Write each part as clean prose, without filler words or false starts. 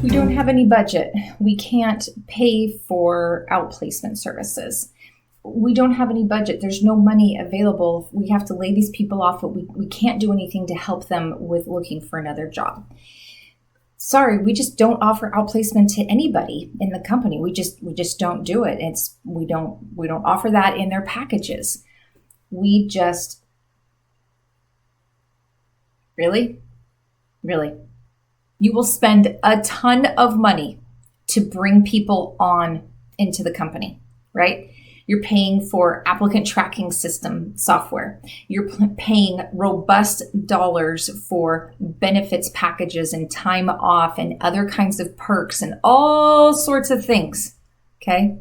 We don't have any budget. We can't pay for outplacement services. We don't have any budget. There's no money available. We have to lay these people off, but we can't do anything to help them with looking for another job. Sorry, we just don't offer outplacement to anybody in the company. We just don't do it. We don't offer that in their packages. We just really. You will spend a ton of money to bring people on into the company, right? You're paying for applicant tracking system software. You're paying robust dollars for benefits packages and time off and other kinds of perks and all sorts of things, okay?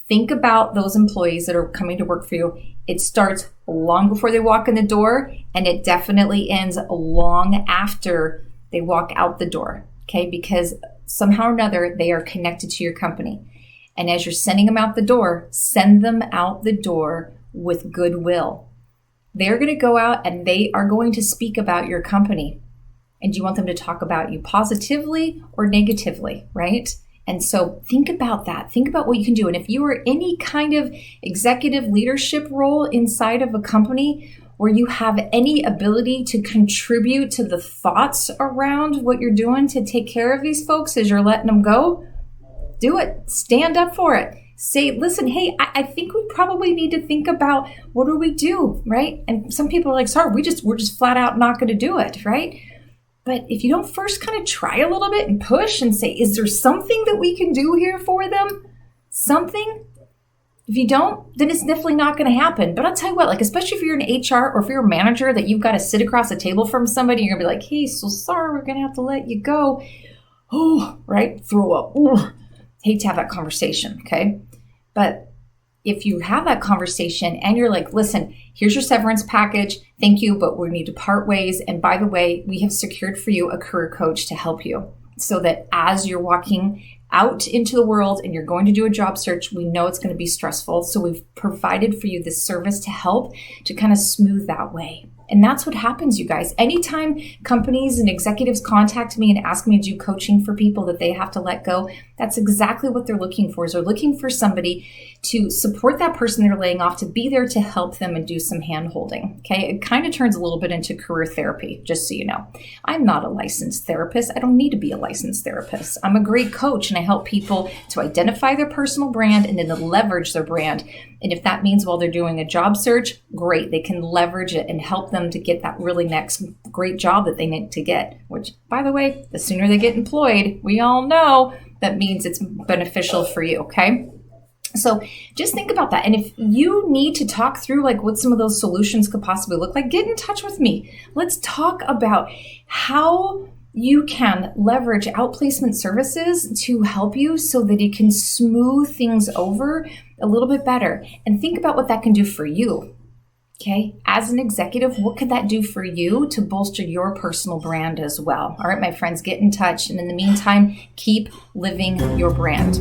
Think about those employees that are coming to work for you. It starts long before they walk in the door, and it definitely ends long after they walk out the door, okay? Because somehow or another, they are connected to your company. And as you're sending them out the door, send them out the door with goodwill. They're going to go out and they are going to speak about your company. And you want them to talk about you positively or negatively, right? And so think about that. Think about what you can do. And if you are any kind of executive leadership role inside of a company where you have any ability to contribute to the thoughts around what you're doing to take care of these folks as you're letting them go, do it. Stand up for it. Say, listen, hey, I think we probably need to think about what do we do, right? And some people are like, sorry, we're just flat out not going to do it, right? But if you don't first kind of try a little bit and push and say, is there something that we can do here for them? Something? If you don't, then it's definitely not going to happen. But I'll tell you what, like, especially if you're in HR or if you're a manager that you've got to sit across the table from somebody, you're going to be like, hey, so sorry, we're going to have to let you go. Oh, right? Throw up. Ooh. Hate to have that conversation, okay? But if you have that conversation and you're like, listen, here's your severance package. Thank you, but we need to part ways. And by the way, we have secured for you a career coach to help you so that as you're walking out into the world and you're going to do a job search, we know it's going to be stressful. So we've provided for you this service to help to kind of smooth that way. And that's what happens, you guys. Anytime companies and executives contact me and ask me to do coaching for people that they have to let go, that's exactly what they're looking for. Is they're looking for somebody to support that person they're laying off, to be there to help them and do some hand-holding, okay? It kind of turns a little bit into career therapy, just so you know. I'm not a licensed therapist. I don't need to be a licensed therapist. I'm a great coach, and I help people to identify their personal brand and then to leverage their brand. And if that means while they're doing a job search, great. They can leverage it and help them to get that really next great job that they need to get, which, by the way, the sooner they get employed, we all know that means it's beneficial for you, okay? So just think about that. And if you need to talk through like what some of those solutions could possibly look like, get in touch with me. Let's talk about how you can leverage outplacement services to help you so that it can smooth things over a little bit better. And think about what that can do for you. Okay, as an executive, what could that do for you to bolster your personal brand as well? All right, my friends, get in touch. And in the meantime, keep living your brand.